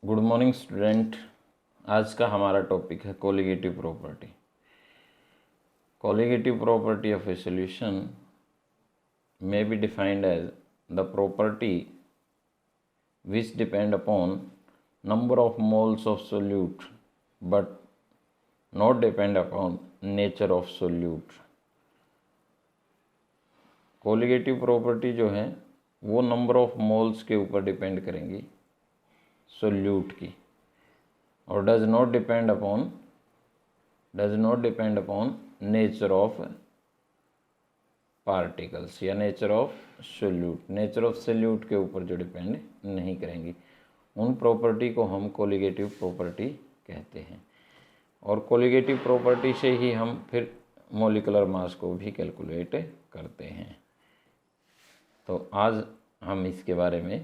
Good morning student. आज का हमारा टॉपिक है colligative property. Colligative property of A solution may be defined as the property which depend upon number of moles of solute but not depend upon nature of solute। Colligative property जो है वो number of moles के ऊपर depend करेंगी solute की, और does not depend upon nature of particles या nature of solute. Nature of solute के ऊपर जो डिपेंड नहीं करेंगी, उन प्रॉपर्टी को हम कोलिगेटिव प्रॉपर्टी कहते हैं। और कोलिगेटिव प्रॉपर्टी से ही हम फिर मॉलिक्यूलर मास को भी कैलकुलेट करते हैं। तो आज हम इसके बारे में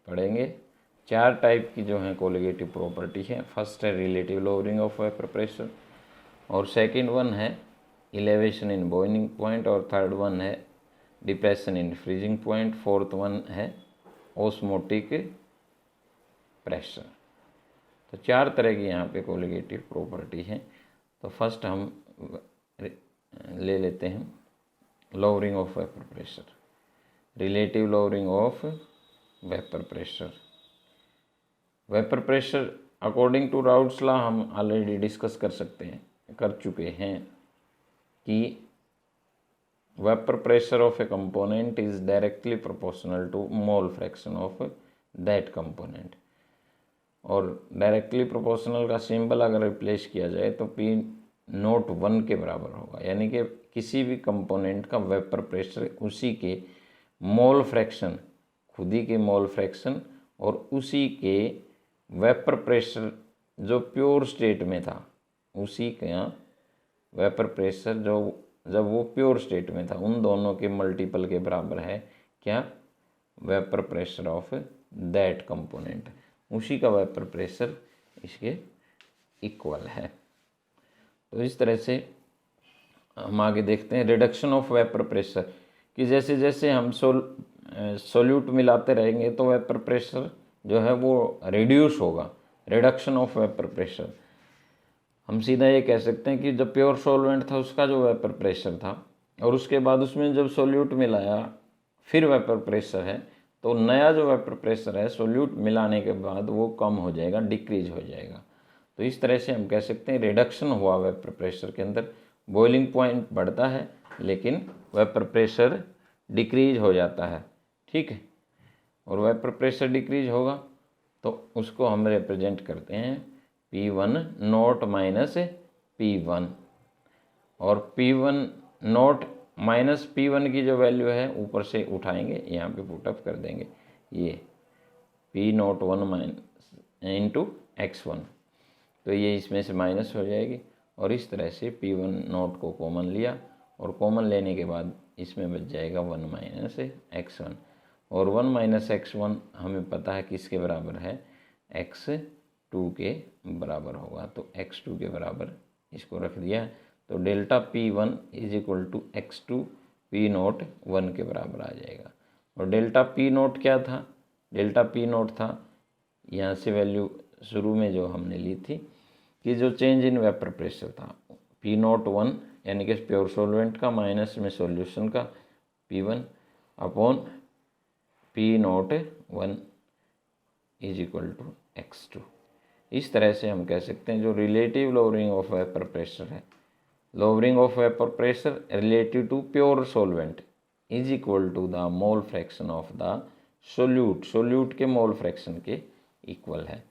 पढ़ेंगे। चार टाइप की जो है कोलिगेटिव प्रॉपर्टी है। फर्स्ट है relative lowering of vapour pressure, और सेकंड वन है इलेवेशन इन बॉइलिंग पॉइंट, और थर्ड वन है depression in freezing point, fourth one है ऑस्मोटिक प्रेशर। तो चार तरह की यहाँ पे कोलिगेटिव प्रॉपर्टी है। तो फर्स्ट हम ले लेते हैं lowering of vapour pressure, relative lowering of vapour pressure. Vapour pressure according to Raoult's law हम ऑलरेडी डिस्कस कर चुके हैं कि vapour pressure of a component is directly proportional to mole fraction of that component. और directly proportional का symbol अगर replace किया जाए तो P01 के बराबर होगा, यानी कि किसी भी कंपोनेंट का वेपर प्रेशर उसी के मोल फ्रैक्शन, खुद ही के मोल फ्रैक्शन और उसी के वेपर प्रेशर जो प्योर स्टेट में था, उसी का वेपर प्रेशर जो जब वो प्योर स्टेट में था, उन दोनों के मल्टीपल के बराबर है क्या? Vapour pressure of that component. उसी का वेपर प्रेशर इसके इक्वल है। तो इस तरह से हम आगे देखते हैं रिडक्शन ऑफ वेपर प्रेशर, कि जैसे जैसे हम सोल्यूट मिलाते रहेंगे तो वेपर प्रेशर जो है वो रिड्यूस होगा। रिडक्शन ऑफ वेपर प्रेशर हम सीधा ये कह सकते हैं कि जब प्योर सॉल्वेंट था उसका जो वेपर प्रेशर था, और उसके बाद उसमें जब सोल्यूट मिलाया फिर वेपर प्रेशर है, तो नया जो वेपर प्रेशर है सोल्यूट मिलाने के बाद वो कम हो जाएगा, डिक्रीज हो जाएगा। तो इस तरह से हम कह सकते हैं रिडक्शन हुआ वेपर प्रेशर के अंदर। बॉइलिंग पॉइंट बढ़ता है लेकिन वेपर प्रेशर डिक्रीज हो जाता है, ठीक है। और वेपर प्रेशर डिक्रीज होगा तो उसको हम रिप्रेजेंट करते हैं P1 नॉट माइनस P1, और P1 नॉट माइनस P1 की जो वैल्यू है ऊपर से उठाएंगे, यहाँ पे पुटअप कर देंगे ये P01 माइनस इंटू x1, तो ये इसमें से माइनस हो जाएगी। और इस तरह से P1 नॉट को कॉमन लिया, और कॉमन लेने के बाद इसमें बच जाएगा 1 माइनस x1, और 1 माइनस x1 हमें पता है किसके बराबर है? x2 के बराबर होगा। तो x2 के बराबर इसको रख दिया, तो delta P1 is equal to x2 P0 1 के बराबर आ जाएगा। और डेल्टा P0 क्या था? डेल्टा P0 था, यहाँ से वैल्यू शुरू में जो हमने ली थी कि जो चेंज इन वेपर प्रेशर था P01, यानी कि प्योर सॉल्वेंट का माइनस में सॉल्यूशन का P1 upon P01 is equal to x2। इस तरह से हम कह सकते हैं जो relative lowering of vapour pressure है, lowering of vapour pressure relative to pure solvent is equal to the mole fraction of the solute. Solute के मोल फ्रैक्शन के इक्वल है।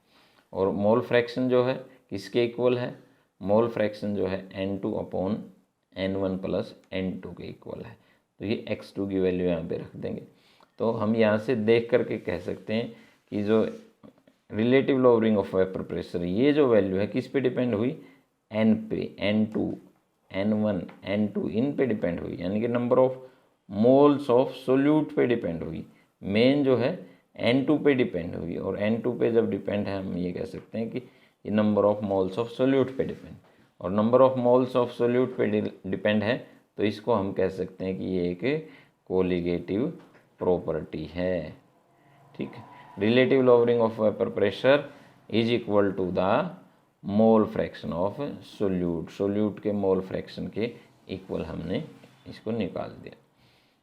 और मोल फ्रैक्शन जो है किसके इक्वल है? मोल फ्रैक्शन जो है N2 upon N1 plus N2 के इक्वल है। तो ये x2 की वैल्यू यहाँ पे रख देंगे। तो हम यहाँ से देख करके कह सकते हैं कि जो relative lowering of vapour pressure, ये जो वैल्यू है किस पे डिपेंड हुई? N पे, N2, N1, N2 इन पे डिपेंड हुई, यानी कि number of moles of solute पे डिपेंड हुई। मेन जो है N2 पे डिपेंड हुई, और N2 पे जब डिपेंड है हम ये कह सकते हैं कि ये number of moles of solute पे डिपेंड, और number of moles of solute पे डिपेंड है, तो इसको हम कह सकते हैं कि ये एक कोलिगेटिव प्रॉपर्टी है, ठीक है। Relative lowering of vapour pressure is equal to the mole fraction of solute, solute के मोल फ्रैक्शन के इक्वल हमने इसको निकाल दिया।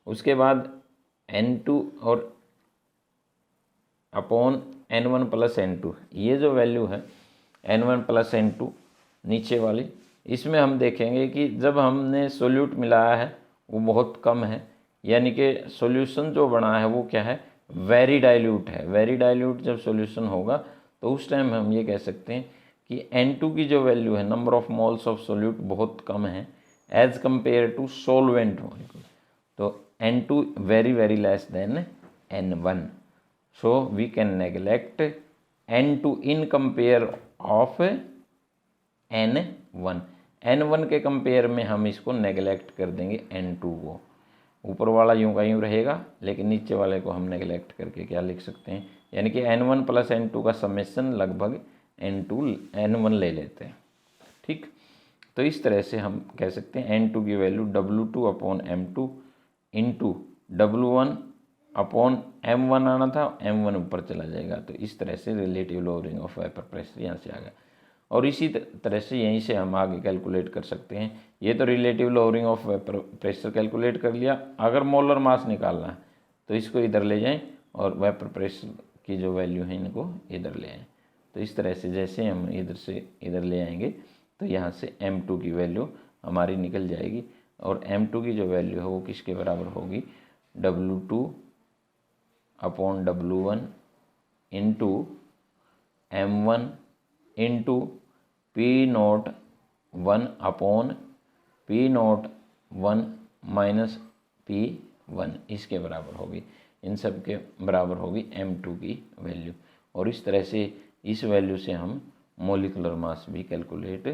उसके बाद N2 और अपॉन N1 प्लस N2, ये जो वैल्यू है N1 प्लस N2 नीचे वाली, इसमें हम देखेंगे कि जब हमने सोल्यूट मिलाया है वो बहुत कम है, यानी कि सॉल्यूशन जो बना है वो क्या है, वेरी डाइल्यूट है। वेरी डाइल्यूट जब सॉल्यूशन होगा तो उस टाइम हम ये कह सकते हैं कि N2 की जो वैल्यू है, number of moles of solute, बहुत कम है as compare to solvent molecule. तो N2 very very less than N1, so we can neglect N2 in compare of N1। N1 के कंपेयर में हम इसको नेग्लेक्ट कर देंगे N2 को। ऊपर वाला यूं का यूं रहेगा, लेकिन नीचे वाले को हम नेग्लेक्ट करके क्या लिख सकते हैं, यानी कि N1 प्लस N2 का समेशन लगभग N1 ले लेते हैं। ठीक, तो इस तरह से हम कह सकते हैं N2 की value W2 upon M2 into W1 upon M1 आना था, M1 ऊपर चला जाएगा। तो इस तरह से relative lowering of vapour pressure यहाँ से आ गया। और इसी तरह से यहीं से हम आगे कैलकुलेट कर सकते हैं। ये तो relative lowering of vapour pressure calculate कर लिया। अगर मोलर मास निकालना है तो इसको इधर ले जाएं और वेपर प्रेशर की जो वैल्यू है इनको इधर ले आएँ। तो इस तरह से जैसे हम इधर से इधर ले आएंगे तो यहाँ से M2 की वैल्यू हमारी निकल जाएगी। और M2 की जो वैल्यू है वो किसके बराबर होगी, W2 upon W1 into M1 into P01 upon P01 minus P1, इसके बराबर होगी। इन सब के बराबर होगी M2 की वैल्यू। और इस तरह से इस वैल्यू से हम मोलिकुलर मास भी कैलकुलेट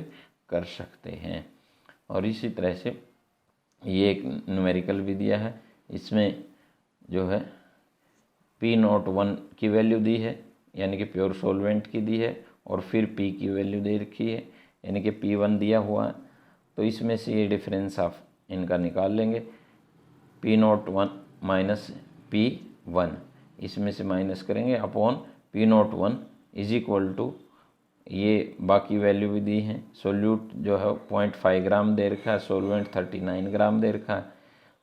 कर सकते हैं। और इसी तरह से ये एक न्यूमेरिकल भी दिया है, इसमें जो है P01 की वैल्यू दी है, यानी कि प्योर सोलवेंट की दी है, और फिर P की वैल्यू दे रखी है, यानी कि P1 दिया हुआ है। तो इसमें से ये डिफरेंस आप इनका निकाल लेंगे, P01 माइनस P1, इसमें से माइनस करेंगे upon P01 is equal to, ये बाकी वैल्यू भी दी है। सोल्यूट जो है 0.5 ग्राम दे रखा है, सोलवेंट 39 ग्राम दे रखा है,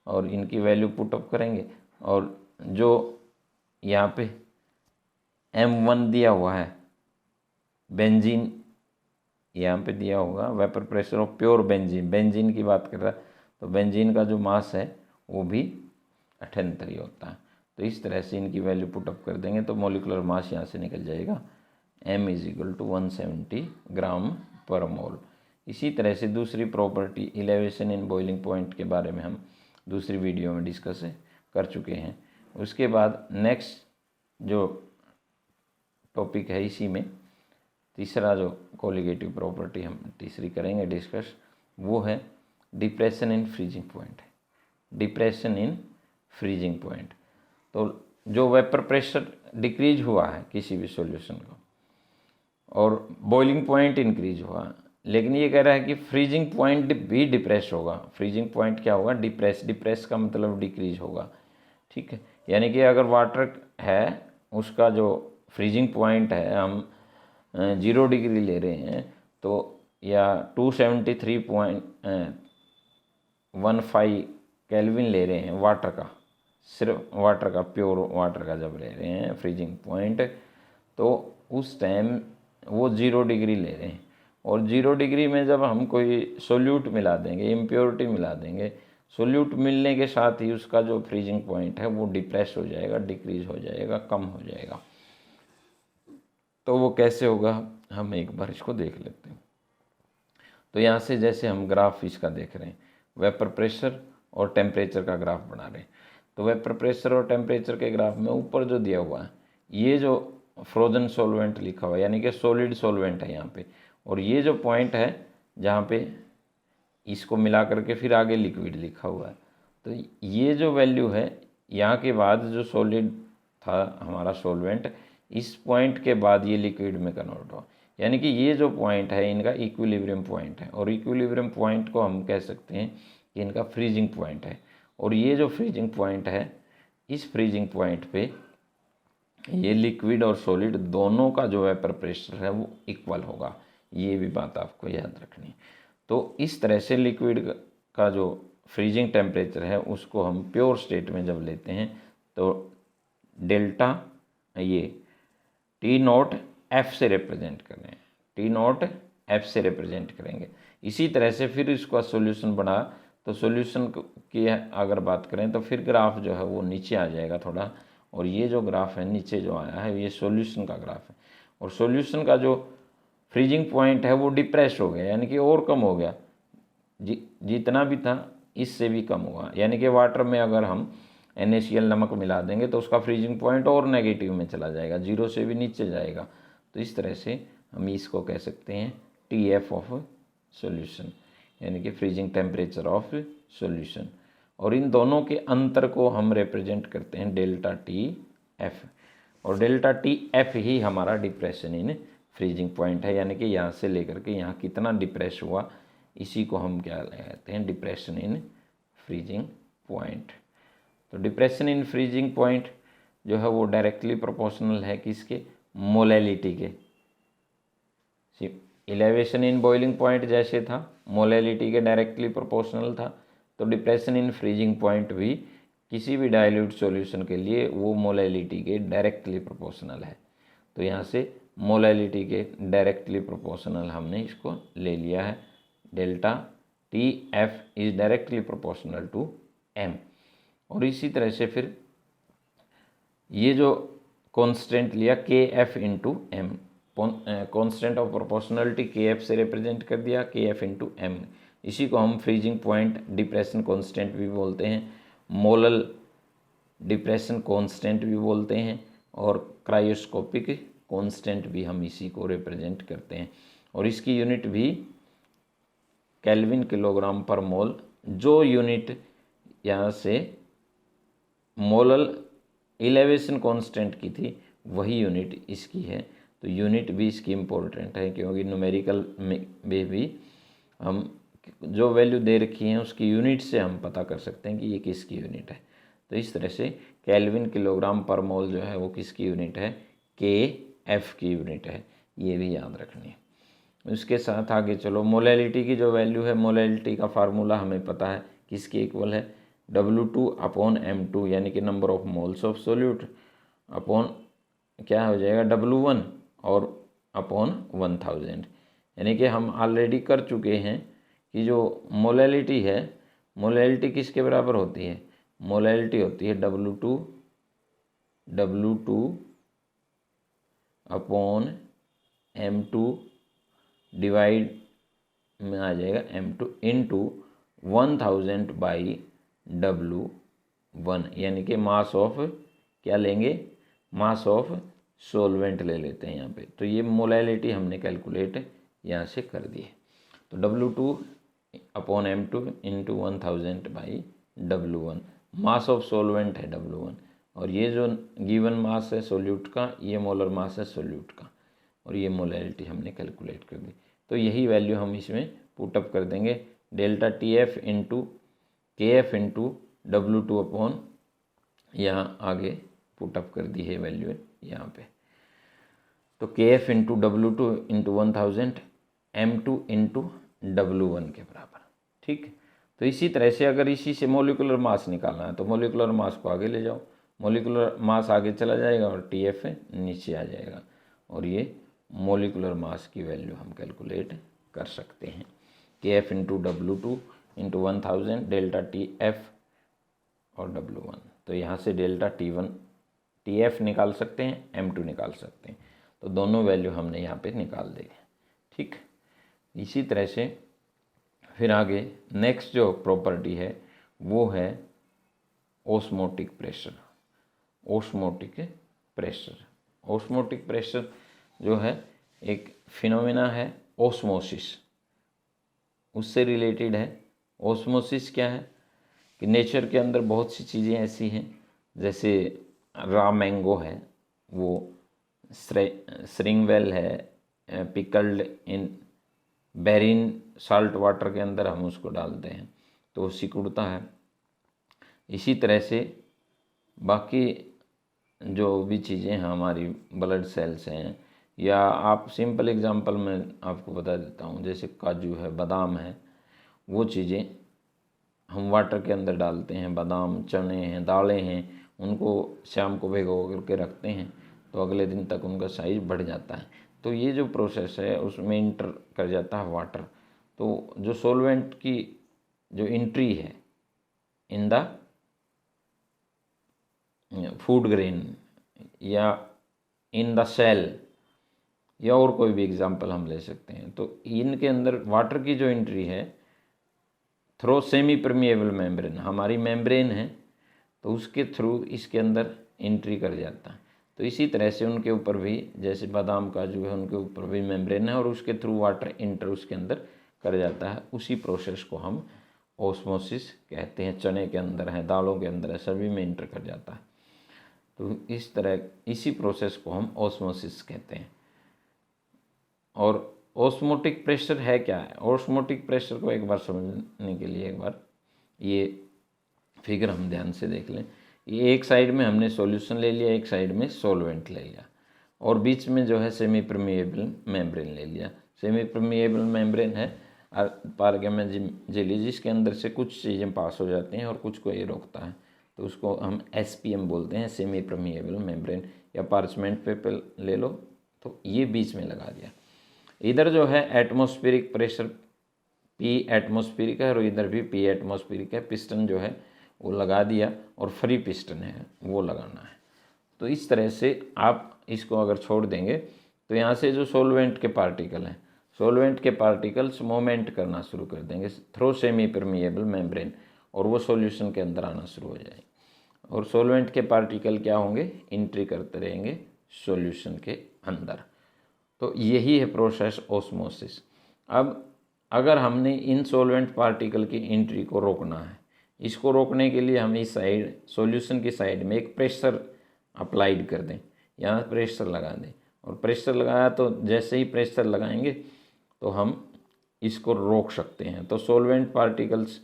और इनकी वैल्यू पुटअप करेंगे। और जो यहाँ पे M1 दिया हुआ है, बेंजीन यहाँ पे दिया होगा, vapour pressure of pure benzene, benzene की बात कर रहा है, तो बेंजीन का जो मास है वो भी 78 ही होता है। तो इस तरह से इनकी वैल्यू पुटअप कर देंगे तो मोलिकुलर मास यहाँ से निकल जाएगा M इज इक्वल टू 170 ग्राम पर मोल। इसी तरह से दूसरी property elevation in boiling point के बारे में हम दूसरी वीडियो में डिस्कस कर चुके हैं। उसके बाद नेक्स्ट जो टॉपिक है इसी में तीसरा जो कोलिगेटिव प्रॉपर्टी हम तीसरी करेंगे डिस्कस, वो है depression in freezing point. Depression in freezing point, तो जो वेपर प्रेशर डिक्रीज हुआ है किसी भी सॉल्यूशन का और बॉइलिंग पॉइंट इंक्रीज हुआ, लेकिन ये कह रहा है कि फ्रीजिंग पॉइंट भी डिप्रेस होगा। फ्रीजिंग पॉइंट क्या होगा, डिप्रेस, डिप्रेस का मतलब डिक्रीज होगा। ठीक है, यानी कि अगर वाटर है उसका जो फ्रीजिंग पॉइंट है हम 0 डिग्री ले रहे हैं, तो या 273.15 केल्विन ले रहे हैं वाटर का, सिर्फ वाटर का, प्योर वाटर का जब ले रहे हैं फ्रीजिंग पॉइंट, तो उस टाइम वो 0 डिग्री ले रहे हैं। और 0 डिग्री में जब हम कोई सोल्यूट मिला देंगे, इम्प्योरिटी मिला देंगे, सोल्यूट मिलने के साथ ही उसका जो फ्रीजिंग पॉइंट है वो डिप्रेस हो जाएगा, डिक्रीज हो जाएगा, कम हो जाएगा। तो वो कैसे होगा, हम एक बार इसको देख लेते हैं। तो यहाँ से जैसे हम ग्राफ इसका देख रहे हैं, वेपर प्रेशर और टेम्परेचर का ग्राफ बना रहे हैं, तो वेपर प्रेशर और टेम्परेचर के ग्राफ में ऊपर जो दिया हुआ है, ये जो फ्रोजन सॉल्वेंट लिखा हुआ है, यानी कि सॉलिड सॉल्वेंट है यहाँ पे, और ये जो पॉइंट है जहाँ पे इसको मिला करके फिर आगे लिक्विड लिखा हुआ है, तो ये जो वैल्यू है यहाँ के बाद जो सॉलिड था हमारा सॉल्वेंट, इस पॉइंट के बाद ये लिक्विड में कन्वर्ट हुआ, यानी कि ये जो पॉइंट है इनका इक्विलिब्रियम पॉइंट है। और इक्विलिब्रियम पॉइंट को हम कह सकते हैं कि इनका फ्रीजिंग पॉइंट है। और ये जो फ्रीजिंग पॉइंट है, इस फ्रीजिंग पॉइंट पे ये लिक्विड और सॉलिड दोनों का जो वेपर प्रेशर है वो इक्वल होगा, ये भी बात आपको याद रखनी है। तो इस तरह से लिक्विड का जो फ्रीजिंग टेम्परेचर है उसको हम प्योर स्टेट में जब लेते हैं तो डेल्टा ये टी नॉट एफ से रिप्रेजेंट कर रहे हैं, टी नॉट एफ से रिप्रेजेंट करेंगे। इसी तरह से फिर इसका सॉल्यूशन बना तो सॉल्यूशन की अगर बात करें तो फिर ग्राफ जो है वो नीचे आ जाएगा थोड़ा, और ये जो ग्राफ है नीचे जो आया है ये सॉल्यूशन का ग्राफ है, और सॉल्यूशन का जो फ्रीजिंग पॉइंट है वो डिप्रेस हो गया, यानी कि और कम हो गया, जितना भी था इससे भी कम हुआ। यानी कि वाटर में अगर हम NaCl नमक मिला देंगे तो उसका फ्रीजिंग पॉइंट और नेगेटिव में चला जाएगा, जीरो से भी नीचे जाएगा। तो इस तरह से हम इसको कह सकते हैं TF ऑफ सॉल्यूशन, यानी कि फ्रीजिंग टेम्परेचर ऑफ सॉल्यूशन। और इन दोनों के अंतर को हम रिप्रेजेंट करते हैं डेल्टा TF, और डेल्टा TF ही हमारा डिप्रेशन इन फ्रीजिंग पॉइंट है, यानी कि यहाँ से लेकर के यहाँ कितना डिप्रेस हुआ, इसी को हम क्या कहते हैं, डिप्रेशन इन फ्रीजिंग पॉइंट। तो डिप्रेशन इन फ्रीजिंग पॉइंट जो है वो डायरेक्टली प्रोपोर्शनल है किसके, मोलैलिटी के। इलेवेशन इन बॉइलिंग पॉइंट जैसे था मोलैलिटी के डायरेक्टली प्रोपोर्शनल था, तो डिप्रेशन इन फ्रीजिंग पॉइंट भी किसी भी डाइल्यूट सॉल्यूशन के लिए वो मोलैलिटी के डायरेक्टली प्रोपोर्शनल है। तो यहाँ से मोलैलिटी के डायरेक्टली प्रोपोर्शनल हमने इसको ले लिया है, delta TF is directly proportional to M। और इसी तरह से फिर ये जो कांस्टेंट लिया KF into M, constant of proportionality KF से रिप्रेजेंट कर दिया, KF इंटू M। इसी को हम फ्रीजिंग पॉइंट डिप्रेशन कांस्टेंट भी बोलते हैं, मोलल डिप्रेशन कांस्टेंट भी बोलते हैं, और क्रायोस्कोपिक कांस्टेंट भी हम इसी को रिप्रेजेंट करते हैं। और इसकी यूनिट भी केल्विन किलोग्राम पर मोल, जो यूनिट यहाँ से मोलल इलेवेशन कांस्टेंट की थी वही यूनिट इसकी है। तो यूनिट भी इसकी इम्पोर्टेंट है, क्योंकि न्यूमेरिकल में भी हम जो वैल्यू दे रखी है उसकी यूनिट से हम पता कर सकते हैं कि ये किसकी यूनिट है। तो इस तरह से केल्विन किलोग्राम पर मोल जो है वो किसकी यूनिट है, KF की यूनिट है, ये भी याद रखनी है। उसके साथ आगे चलो, मोलैलिटी की जो वैल्यू है, मोलैलिटी का फार्मूला हमें पता है किसके इक्वल है, W2 अपॉन M2, यानी कि number of moles of solute upon क्या हो जाएगा W1 और अपॉन 1000। यानी कि हम ऑलरेडी कर चुके हैं कि जो मोलैलिटी है, मोलैलिटी किसके बराबर होती है, मोलैलिटी होती है W2 अपॉन M2 डिवाइड में आ जाएगा M2 इंटू 1000 बाई W1, यानी कि मास ऑफ क्या लेंगे, मास ऑफ सोलवेंट ले लेते हैं यहाँ पे। तो ये मोलैलिटी हमने कैलकुलेट यहाँ से कर दी है। तो W2 upon M2 into 1000 by W1, mass of solvent है W1, और ये जो गिवन मास है सोल्यूट का, ये मोलर मास है सोल्यूट का, और ये मोलैलिटी हमने कैलकुलेट कर दी। तो यही वैल्यू हम इसमें पुटअप कर देंगे, delta TF into KF into W2 upon, यहाँ आगे पुटअप कर दी है वैल्यू यहाँ पे। तो KF into W2 into 1000 M2 into W1 के बराबर, ठीक। तो इसी तरह से अगर इसी से मोलिकुलर मास निकालना है तो मोलिकुलर मास को आगे ले जाओ, मोलिकुलर मास आगे चला जाएगा और TF नीचे आ जाएगा, और ये मोलिकुलर मास की वैल्यू हम कैलकुलेट कर सकते हैं, KF into W2 into 1000 delta TF और W1। तो यहाँ से डेल्टा TF निकाल सकते हैं, M2 निकाल सकते हैं, तो दोनों वैल्यू हमने यहाँ पे निकाल दी, ठीक। इसी तरह से फिर आगे नेक्स्ट जो प्रॉपर्टी है वो है osmotic pressure. Osmotic pressure, osmotic pressure जो है एक फिनोमेना है ओस्मोसिस, उससे रिलेटेड है। ओस्मोसिस क्या है कि नेचर के अंदर बहुत सी चीज़ें ऐसी हैं, जैसे रॉ मैंगो है, वो श्रिंगवेल है, पिकल्ड इन बेरिन साल्ट वाटर के अंदर हम उसको डालते हैं तो वो सिकुड़ता है। इसी तरह से बाकी जो भी चीज़ें हमारी ब्लड सेल्स हैं, या आप सिंपल एग्जांपल में आपको बता देता हूँ, जैसे काजू है, बादाम है, वो चीज़ें हम वाटर के अंदर डालते हैं। बादाम, चने हैं, दालें हैं, उनको शाम को भिगो करके रखते हैं तो अगले दिन तक उनका साइज बढ़ जाता है। तो ये जो प्रोसेस है उसमें इंटर कर जाता है वाटर। तो जो सॉल्वेंट की जो एंट्री है इन द फूड ग्रेन या इन द सेल, या और कोई भी एग्जांपल हम ले सकते हैं, तो इनके अंदर वाटर की जो एंट्री है थ्रू सेमी परमिएबल मेम्ब्रेन, हमारी मेम्ब्रेन है तो उसके थ्रू इसके अंदर एंट्री कर जाता है। तो इसी तरह से उनके ऊपर भी, जैसे बादाम काजू है, उनके ऊपर भी मेम्ब्रेन है और उसके थ्रू वाटर इंटर उसके अंदर कर जाता है। उसी प्रोसेस को हम ऑस्मोसिस कहते हैं। चने के अंदर है, दालों के अंदर है, सभी में इंटर कर जाता है। तो इस तरह इसी प्रोसेस को हम ऑस्मोसिस कहते हैं। और ऑस्मोटिक प्रेशर है क्या है? ऑस्मोटिक प्रेशर को एक बार समझने के लिए एक बार ये फिगर हम ध्यान से देख लें। ये एक साइड में हमने सॉल्यूशन ले लिया, एक साइड में सॉल्वेंट ले लिया, और बीच में जो है सेमी परमिएबल मेम्ब्रेन ले लिया। सेमी परमिएबल मेम्ब्रेन है पारगैमा जेली, जिसके अंदर से कुछ चीज़ें पास हो जाती हैं और कुछ को ये रोकता है, तो उसको हम SPM बोलते हैं, सेमी परमिएबल मेम्ब्रेन। या पार्चमेंट पेपर ले लो, तो ये बीच में लगा दिया। इधर जो है एटमॉस्फेरिक प्रेशर P एटमॉस्फेरिक है और इधर भी P एटमॉस्फेरिक है। पिस्टन जो है वो लगा दिया और फ्री पिस्टन है वो लगाना है। तो इस तरह से आप इसको अगर छोड़ देंगे तो यहाँ से जो सॉल्वेंट के पार्टिकल हैं, सॉल्वेंट के पार्टिकल्स मूवमेंट करना शुरू कर देंगे थ्रू सेमी परमिएबल मेम्ब्रेन, और वो सॉल्यूशन के अंदर आना शुरू हो जाएगी। और सॉल्वेंट के पार्टिकल क्या होंगे? एंट्री करते रहेंगे सॉल्यूशन के अंदर। तो यही है प्रोसेस ऑस्मोसिस। अब अगर हमने इन सॉल्वेंट पार्टिकल की एंट्री को रोकना है, इसको रोकने के लिए हम इस साइड सॉल्यूशन की साइड में एक प्रेशर अप्लाइड कर दें, यहाँ प्रेशर लगा दें। और प्रेशर लगाया तो जैसे ही प्रेशर लगाएंगे तो हम इसको रोक सकते हैं। तो सॉल्वेंट पार्टिकल्स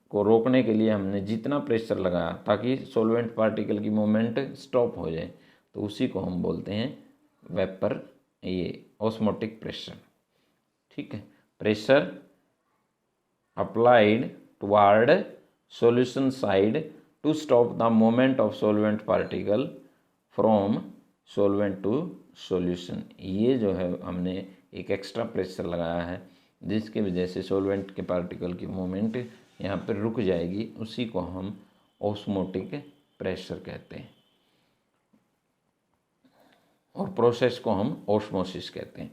को रोकने के लिए हमने जितना प्रेशर लगाया ताकि सॉल्वेंट पार्टिकल की मूवमेंट स्टॉप हो जाए, तो उसी को हम बोलते हैं वेपर, ये ऑस्मोटिक प्रेशर। ठीक है, pressure applied toward solution side to stop the movement of solvent particle from solvent to solution. ये जो है हमने एक एक्स्ट्रा प्रेशर लगाया है जिसकी वजह से सॉल्वेंट के पार्टिकल की मूवमेंट यहाँ पर रुक जाएगी, उसी को हम ऑस्मोटिक प्रेशर कहते हैं। और प्रोसेस को हम ऑस्मोसिस कहते हैं।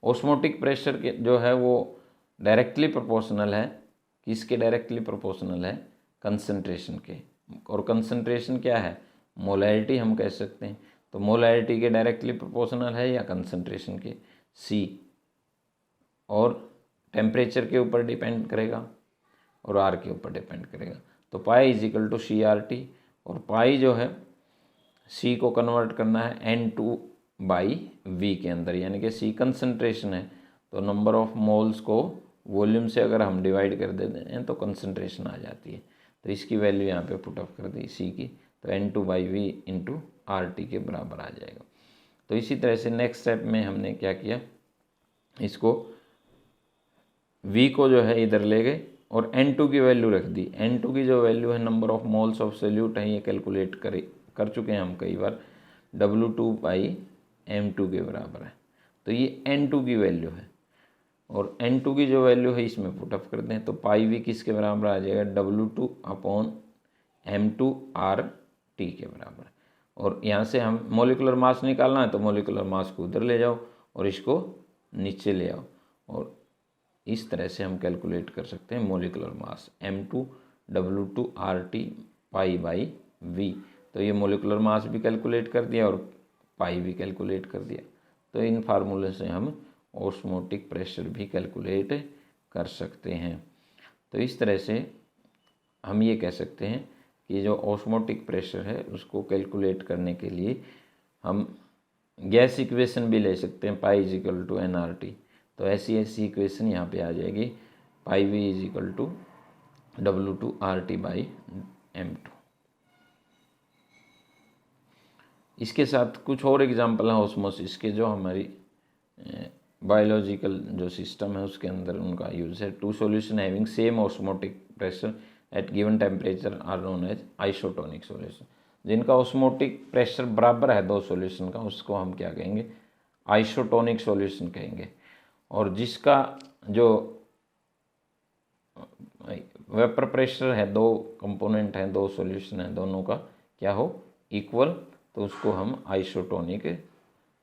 ऑस्मोटिक प्रेशर के जो है वो डायरेक्टली प्रोपोर्शनल है, किसके डायरेक्टली प्रोपोर्शनल है? कंसंट्रेशन के। और कंसंट्रेशन क्या है? मोलैरिटी हम कह सकते हैं। तो मोलैरिटी के डायरेक्टली प्रोपोर्शनल है या कंसंट्रेशन के? C। और टेम्परेचर के ऊपर डिपेंड करेगा और R के ऊपर डिपेंड करेगा। तो पाई इजिकल टू CRT, और पाई जो है C को कन्वर्ट करना है N2/V के अंदर, यानी कि C कंसंट्रेशन है तो नंबर ऑफ मोल्स को वॉल्यूम से अगर हम डिवाइड कर देते हैं तो कंसंट्रेशन आ जाती है। तो इसकी वैल्यू यहाँ पे पुट अप कर दी C की, तो N2/V इंटू RT के बराबर आ जाएगा। तो इसी तरह से नेक्स्ट स्टेप में हमने क्या किया, इसको V को जो है इधर ले गए और N2 की वैल्यू रख दी। N2 की जो वैल्यू है number of moles of solute है, ये कैलकुलेट कर चुके हैं हम कई बार, W2/M2 के बराबर है। तो ये N2 की वैल्यू है और N2 की जो वैल्यू है इसमें पुटअप कर दें तो पाई V किसके बराबर आ जाएगा? W2/M2RT के बराबर। और यहाँ से हम मोलिकुलर मास निकालना है तो मोलिकुलर मास को उधर ले जाओ और इसको नीचे ले आओ, और इस तरह से हम कैलकुलेट कर सकते हैं मोलिकुलर मास M2 W2RT पाई/V। तो ये मोलिकुलर मास भी कैलकुलेट कर दिया और पाई भी कैलकुलेट कर दिया। तो इन फार्मूले से हम ऑस्मोटिक प्रेशर भी कैलकुलेट कर सकते हैं। तो इस तरह से हम ये कह सकते हैं कि जो ऑस्मोटिक प्रेशर है उसको कैलकुलेट करने के लिए हम गैस इक्वेशन भी ले सकते हैं, पाई इजिकल टू NRT। तो ऐसी इक्वेशन यहाँ पे आ जाएगी, पाई V इजिकल टू W2RT/M2। इसके साथ कुछ और एग्जांपल हैं ऑस्मोसिस के जो हमारी बायोलॉजिकल जो सिस्टम है उसके अंदर उनका यूज़ है। Two solution having same osmotic pressure at given temperature are known as isotonic solution. जिनका ऑस्मोटिक प्रेशर बराबर है दो सॉल्यूशन का उसको हम क्या कहेंगे, आइसोटोनिक सॉल्यूशन कहेंगे। और जिसका जो वेपर प्रेशर है, दो कंपोनेंट हैं, दो सॉल्यूशन है, दोनों का क्या हो, इक्वल, तो उसको हम आइसोटोनिक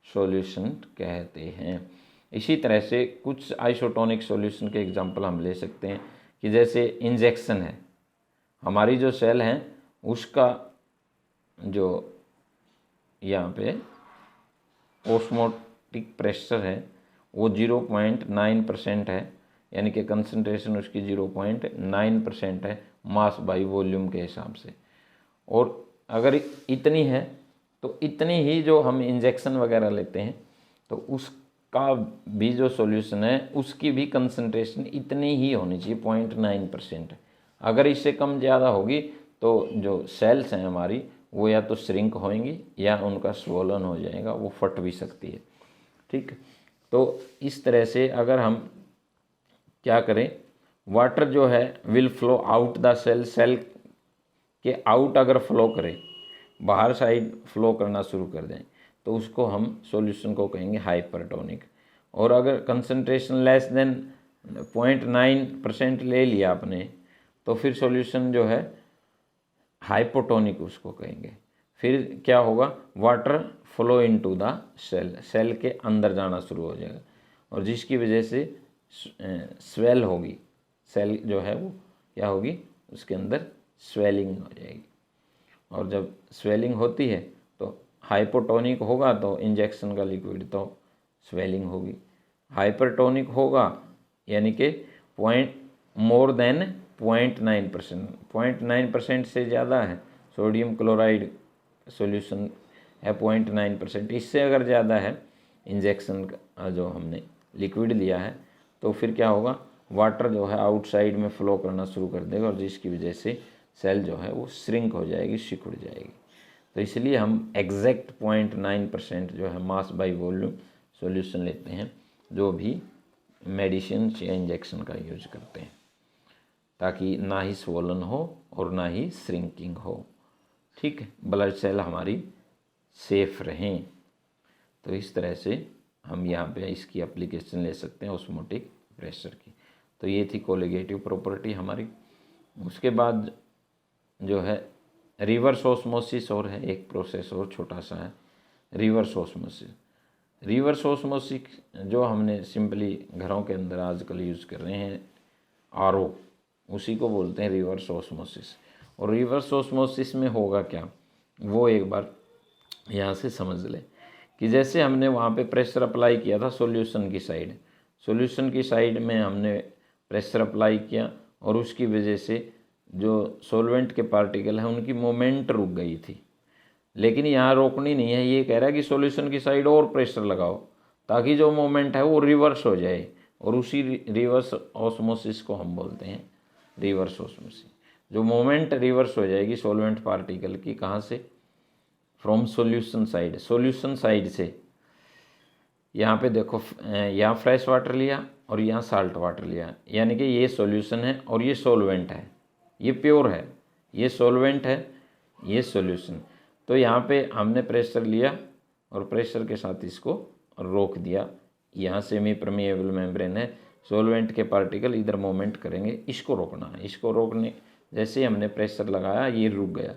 सॉल्यूशन कहते हैं। इसी तरह से कुछ आइसोटोनिक सॉल्यूशन के एग्जांपल हम ले सकते हैं कि जैसे इंजेक्शन है, हमारी जो सेल है उसका जो यहाँ पे ऑस्मोटिक प्रेशर है वो 0.9% है, यानी कि कंसंट्रेशन उसकी 0.9% है मास बाई वॉल्यूम के हिसाब से। और अगर इतनी है तो इतनी ही जो हम इंजेक्शन वगैरह लेते हैं तो उसका भी जो सॉल्यूशन है उसकी भी कंसंट्रेशन इतनी ही होनी चाहिए, 0.9%। अगर इससे कम ज़्यादा होगी तो जो सेल्स हैं हमारी वो या तो श्रिंक होंगी या उनका स्वोलन हो जाएगा, वो फट भी सकती है। ठीक, तो इस तरह से अगर हम क्या करें, वाटर जो है will flow out the cell, cell के आउट अगर फ्लो करे, बाहर साइड फ्लो करना शुरू कर दें तो उसको हम सॉल्यूशन को कहेंगे हाइपरटोनिक। और अगर कंसंट्रेशन लेस देन 0.9% ले लिया आपने तो फिर सॉल्यूशन जो है हाइपोटोनिक उसको कहेंगे। फिर क्या होगा, water flow into the cell, cell के अंदर जाना शुरू हो जाएगा और जिसकी वजह से स्वेल होगी, सेल जो है वो क्या होगी, उसके अंदर स्वेलिंग हो जाएगी। और जब स्वेलिंग होती है तो हाइपोटोनिक होगा तो इंजेक्शन का लिक्विड तो स्वेलिंग होगी, हाइपरटोनिक होगा यानी कि मोर देन 0.9%, 0.9% से ज़्यादा है। सोडियम क्लोराइड सॉल्यूशन है 0.9%, इससे अगर ज़्यादा है इंजेक्शन का जो हमने लिक्विड लिया है तो फिर क्या होगा, वाटर जो है आउटसाइड में फ्लो करना शुरू कर देगा और जिसकी वजह से सेल जो है वो श्रिंक हो जाएगी, सिकुड़ जाएगी। तो इसलिए हम एग्जैक्ट 0.9% जो है मास बाई वॉल्यूम सॉल्यूशन लेते हैं जो भी मेडिसिन या इंजेक्शन का यूज करते हैं, ताकि ना ही स्वोलन हो और ना ही श्रिंकिंग हो। ठीक है, ब्लड सेल हमारी सेफ रहें। तो इस तरह से हम यहाँ पे इसकी एप्लीकेशन ले सकते हैं ऑस्मोटिक प्रेशर की। तो ये थी कोलिगेटिव प्रॉपर्टी हमारी। उसके बाद जो है रिवर्स ऑस्मोसिस और है, एक प्रोसेस और छोटा सा है, रिवर्स ऑस्मोसिस। रिवर्स ऑस्मोसिस जो हमने सिंपली घरों के अंदर आजकल यूज़ कर रहे हैं, आरओ, उसी को बोलते हैं रिवर्स ऑस्मोसिस। और रिवर्स ऑस्मोसिस में होगा क्या, वो एक बार यहाँ से समझ लें कि जैसे हमने वहाँ पे प्रेशर अप्लाई किया था सॉल्यूशन की साइड, सॉल्यूशन की साइड में हमने प्रेशर अप्लाई किया और उसकी वजह से जो सॉल्वेंट के पार्टिकल हैं उनकी मूवमेंट रुक गई थी। लेकिन यहाँ रोकनी नहीं है, ये कह रहा है कि सॉल्यूशन की साइड और प्रेशर लगाओ ताकि जो मूवमेंट है वो रिवर्स हो जाए, और उसी रिवर्स ऑस्मोसिस को हम बोलते हैं रिवर्स ऑस्मोसिस। जो मूवमेंट रिवर्स हो जाएगी सॉल्वेंट पार्टिकल की, कहाँ से, from solution side, solution side से। यहाँ पे देखो, यहाँ फ्रेश वाटर लिया और यहाँ साल्ट वाटर लिया, यानी कि ये सॉल्यूशन है और ये सॉल्वेंट है, ये प्योर है, ये सॉल्वेंट है, ये सॉल्यूशन। तो यहाँ पे हमने प्रेशर लिया और प्रेशर के साथ इसको रोक दिया। यहाँ सेमी परमिएबल मेम्ब्रेन है, सॉल्वेंट के पार्टिकल इधर मूवमेंट करेंगे, इसको रोकना है। इसको रोकने जैसे ही हमने प्रेशर लगाया ये रुक गया,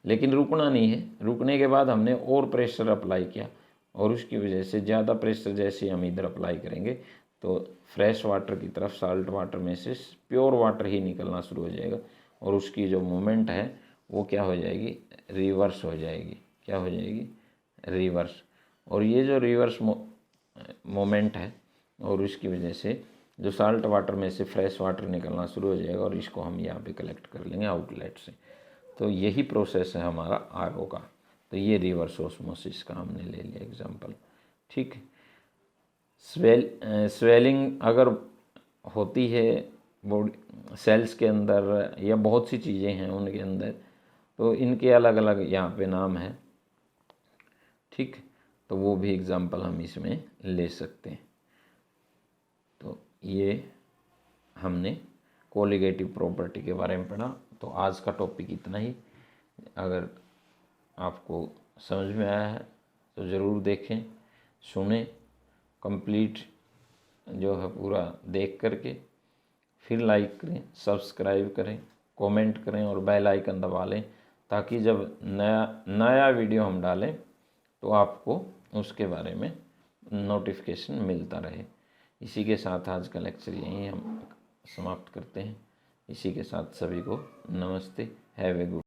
लेकिन रुकना नहीं है। रुकने के बाद हमने और प्रेशर अप्लाई किया और उसकी वजह से ज़्यादा प्रेशर जैसे हम इधर अप्लाई करेंगे तो फ्रेश वाटर की तरफ साल्ट वाटर में से प्योर वाटर ही निकलना शुरू हो जाएगा और उसकी जो मूवमेंट है वो क्या हो जाएगी, रिवर्स हो जाएगी। क्या हो जाएगी, रिवर्स। और ये जो रिवर्स मोमेंट है और उसकी वजह से जो साल्ट वाटर में से फ्रेश वाटर निकलना शुरू हो जाएगा और इसको हम यहाँ पे कलेक्ट कर लेंगे आउटलेट से। तो यही प्रोसेस है हमारा आरओ का। तो ये रिवर्स ऑस्मोसिस का हमने ले लिया एग्जांपल। ठीक है, स्वेलिंग अगर होती है बॉडी सेल्स के अंदर या बहुत सी चीज़ें हैं उनके अंदर, तो इनके अलग अलग यहाँ पे नाम है। ठीक, तो वो भी एग्जाम्पल हम इसमें ले सकते हैं। तो ये हमने कोलिगेटिव प्रॉपर्टी के बारे में पढ़ा। तो आज का टॉपिक इतना ही। अगर आपको समझ में आया है तो ज़रूर देखें, सुने, कंप्लीट जो है पूरा देख करके फिर लाइक करें, सब्सक्राइब करें, कमेंट करें और बेल आइकन दबा लें, ताकि जब नया वीडियो हम डालें तो आपको उसके बारे में नोटिफिकेशन मिलता रहे। इसी के साथ आज का लेक्चर यहीं हम समाप्त करते हैं। इसी के साथ सभी को नमस्ते, हैव ए गुड।